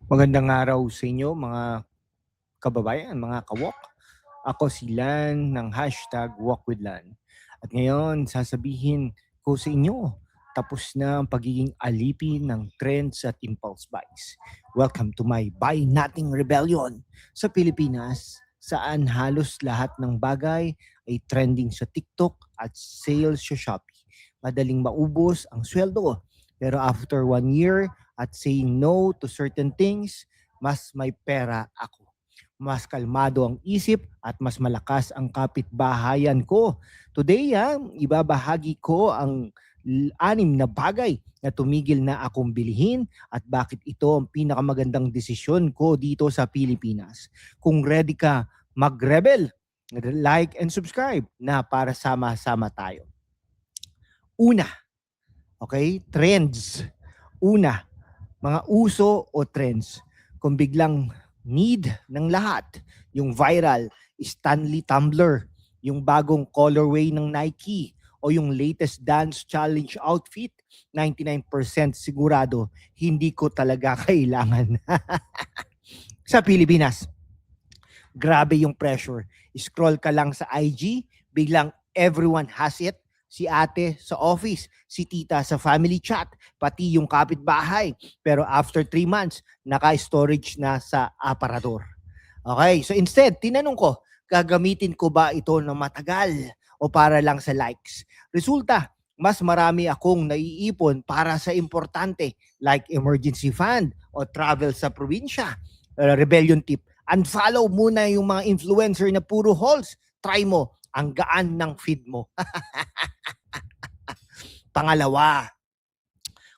Magandang araw sa inyo mga kababayan, mga kawok. Ako si Lan ng #WalkWithLan. At ngayon, sasabihin ko sa inyo, tapos na ang pagiging alipin ng trends at impulse buys. Welcome to my Buy Nothing Rebellion sa Pilipinas, saan halos lahat ng bagay ay trending sa TikTok at sales sa Shopee. Madaling maubos ang sweldo, pero after 1 year at saying no to certain things, mas may pera ako, mas kalmado ang isip at mas malakas ang kapitbahayan ko. Today, ibabahagi ko ang 6 na bagay na tumigil na akong bilihin at bakit ito ang pinakamagandang desisyon ko dito sa Pilipinas. Kung ready ka mag-rebel, like and subscribe na para sama-sama tayo. Una, okay? Trends. Una, mga uso o trends. Kung biglang need ng lahat, yung viral Stanley Tumbler, yung bagong colorway ng Nike, o yung latest dance challenge outfit, 99% sigurado hindi ko talaga kailangan. Sa Pilipinas, grabe yung pressure. Scroll ka lang sa IG, biglang everyone has it. Si ate sa office, si tita sa family chat, pati yung kapitbahay. Pero after 3 months, naka-storage na sa aparador. Okay, so instead, tinanong ko, gagamitin ko ba ito na matagal o para lang sa likes? Resulta, mas marami akong naiipon para sa importante like emergency fund o travel sa probinsya. Rebellion tip, unfollow muna yung mga influencer na puro hauls. Try mo, ang gaan ng feed mo. Pangalawa,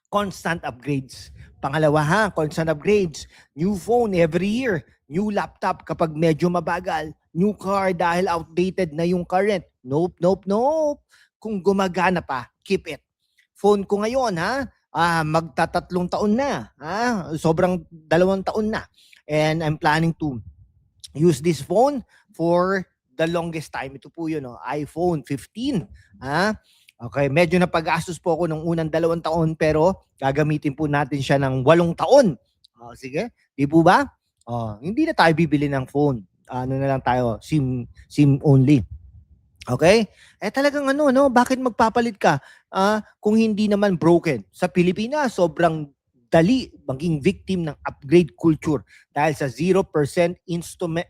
constant upgrades. Constant upgrades. New phone every year. New laptop kapag medyo mabagal. New car dahil outdated na yung current. Nope. Kung gumagana pa, keep it. Phone ko ngayon, magta-3 taon na. Sobrang 2 taon na. And I'm planning to use this phone for the longest time. Ito po yun, iPhone 15. Okay, medyo napag-gastos po ako ng unang 2 taon pero gagamitin po natin siya ng 8 taon. Sige, di po ba? Hindi na tayo bibili ng phone. Ano na lang tayo, SIM only. Okay? Talagang bakit magpapalit ka kung hindi naman broken? Sa Pilipinas, sobrang dali maging victim ng upgrade culture dahil sa 0%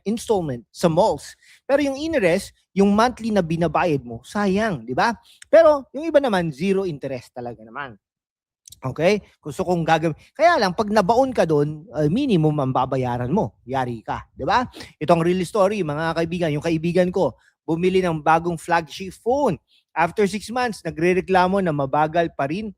installment sa malls. Pero yung interest, yung monthly na binabayad mo, sayang, di ba? Pero yung iba naman, zero interest talaga naman. Okay? Gusto kong gagawin. Kaya lang, pag nabaon ka doon, minimum ang babayaran mo. Yari ka. Di ba? Ito ang real story, mga kaibigan. Yung kaibigan ko, bumili ng bagong flagship phone. After 6 months, nagre-reklamo na mabagal pa rin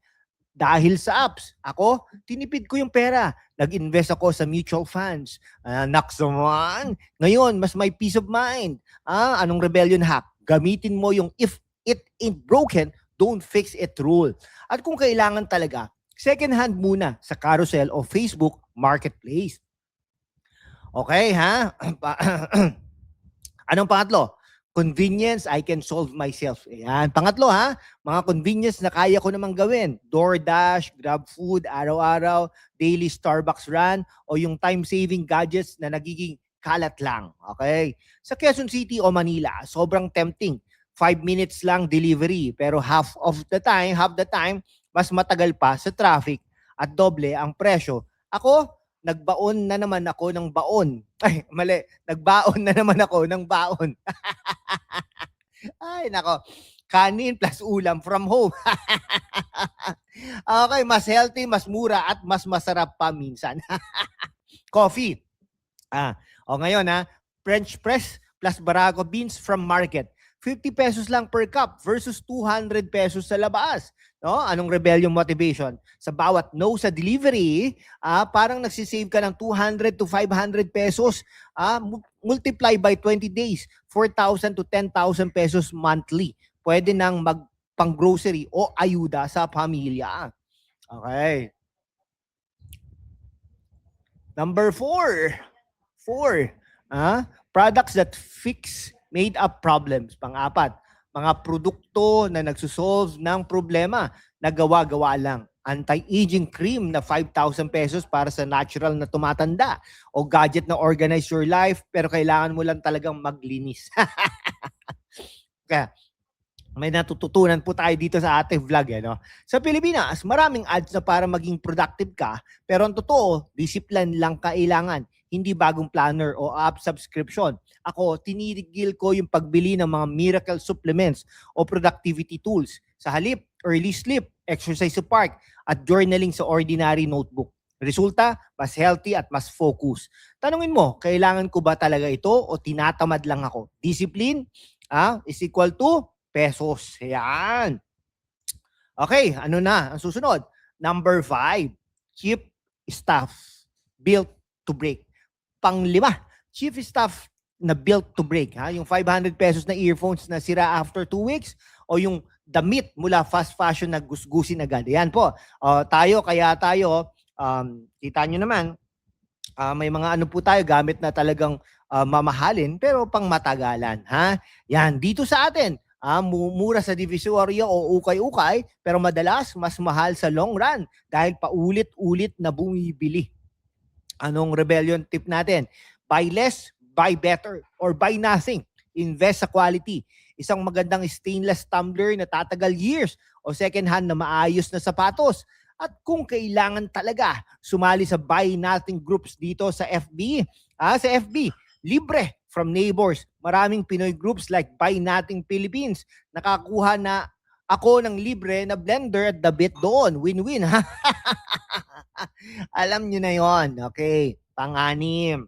dahil sa apps. Ako, tinipid ko yung pera. Nag-invest ako sa mutual funds. Naksaman. Ngayon, mas may peace of mind. Anong rebellion hack? Gamitin mo yung if it ain't broken, don't fix it rule. At kung kailangan talaga, second hand muna sa carousel o Facebook marketplace. Okay, ha? Anong pangatlo? Convenience, I can solve myself. Ayan. Pangatlo, mga convenience na kaya ko namang gawin. DoorDash, GrabFood, araw-araw, daily Starbucks run, o yung time-saving gadgets na nagiging kalat lang. Okay? Sa Quezon City o Manila, sobrang tempting. 5 minutes lang delivery, pero half the time, mas matagal pa sa traffic at doble ang presyo. Ako, nagbaon na naman ako ng baon. Ay, mali. Nagbaon na naman ako ng baon. Ay, nako. Kanin plus ulam from home. Okay, mas healthy, mas mura, at mas masarap pa minsan. Coffee. Ngayon, French press plus Barako beans from market. 50 pesos lang per cup versus 200 pesos sa labas. No? Anong rebellion motivation? Sa bawat no sa delivery, parang nagsisave ka ng 200 to 500 pesos. Multiply by 20 days, 4,000 to 10,000 pesos monthly. Pwede nang magpang-grocery o ayuda sa pamilya. Okay. Number 4. Products that fix made-up problems. Pang-4, mga produkto na nagsusolve ng problema na gawa-gawa lang. anti-aging cream na 5,000 pesos para sa natural na tumatanda, o gadget na organize your life pero kailangan mo lang talagang maglinis. Kaya may natututunan po tayo dito sa ating vlog. No? Sa Pilipinas, maraming ads na para maging productive ka, pero ang totoo, discipline lang kailangan, hindi bagong planner o app subscription. Ako, tinigil ko yung pagbili ng mga miracle supplements o productivity tools. Sa halip, early sleep, exercise sa park, at journaling sa ordinary notebook. Resulta, mas healthy at mas focus. Tanungin mo, kailangan ko ba talaga ito o tinatamad lang ako? Discipline is equal to pesos. Yan. Okay, ano na ang susunod? Number 5, cheap stuff built to break. Panglima, cheap stuff na built to break. Yung 500 pesos na earphones na sira after 2 weeks o yung damit mula fast fashion na gusgusin agad. Yan po. Tayo, kita nyo naman, may mga ano po tayo, gamit na talagang mamahalin pero pang matagalan. Yan, dito sa atin, mura sa divisoria o ukay-ukay pero madalas mas mahal sa long run dahil paulit-ulit na bumibili. Anong rebellion tip natin? Buy less, buy better, or buy nothing. Invest sa quality. Isang magandang stainless tumbler na tatagal years o second hand na maayos na sapatos. At kung kailangan talaga, sumali sa Buy Nothing groups dito sa FB. Sa FB, libre from neighbors. Maraming Pinoy groups like Buy Nothing Philippines. Nakakuha na ako ng libre na blender at the bit doon. Win-win. Alam nyo na yon. Okay. Pang-anim,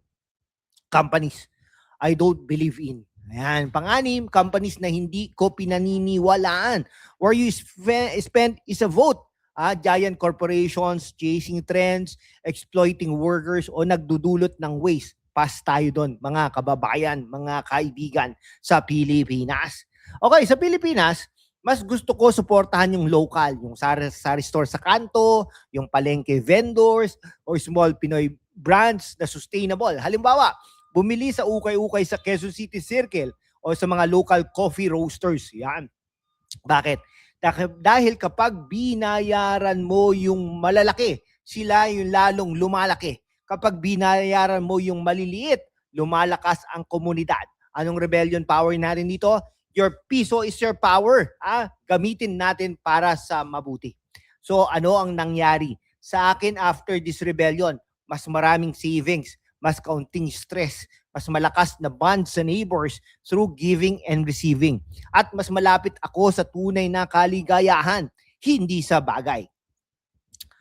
companies I don't believe in. Ayan. Pang-anim, companies na hindi ko pinaniniwalaan. Where you spend is a vote. Giant corporations, chasing trends, exploiting workers, o nagdudulot ng waste. Pass tayo doon, mga kababayan, mga kaibigan sa Pilipinas. Okay, sa Pilipinas, mas gusto ko suportahan yung local, yung sari store sa kanto, yung palengke vendors, o small Pinoy brands na sustainable. Halimbawa, bumili sa ukay-ukay sa Quezon City Circle o sa mga local coffee roasters. Yan. Bakit? Dahil kapag binayaran mo yung malalaki, sila yung lalong lumalaki. Kapag binayaran mo yung maliliit, lumalakas ang komunidad. Anong rebellion power natin dito? Your piso is your power. Gamitin natin para sa mabuti. So ano ang nangyari? Sa akin after this rebellion, mas maraming savings, mas kaunting stress, mas malakas na bond sa neighbors through giving and receiving. At mas malapit ako sa tunay na kaligayahan, hindi sa bagay.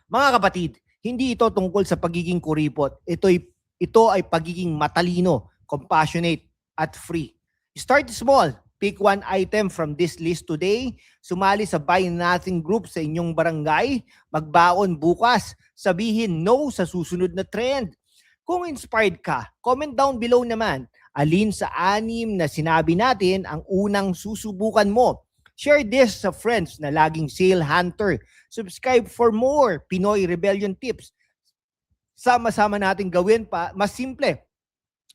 Mga kapatid, hindi ito tungkol sa pagiging kuripot. Ito ay pagiging matalino, compassionate, at free. Start small. Pick one item from this list today. Sumali sa Buy Nothing group sa inyong barangay. Magbaon bukas. Sabihin no sa susunod na trend. Kung inspired ka, comment down below naman. Alin sa 6 na sinabi natin ang unang susubukan mo? Share this sa friends na laging sale hunter. Subscribe for more Pinoy Rebellion tips. Sama-sama natin gawin pa mas simple,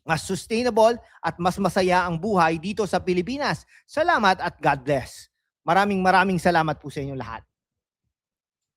mas sustainable at mas masaya ang buhay dito sa Pilipinas. Salamat at God bless. Maraming salamat po sa inyong lahat.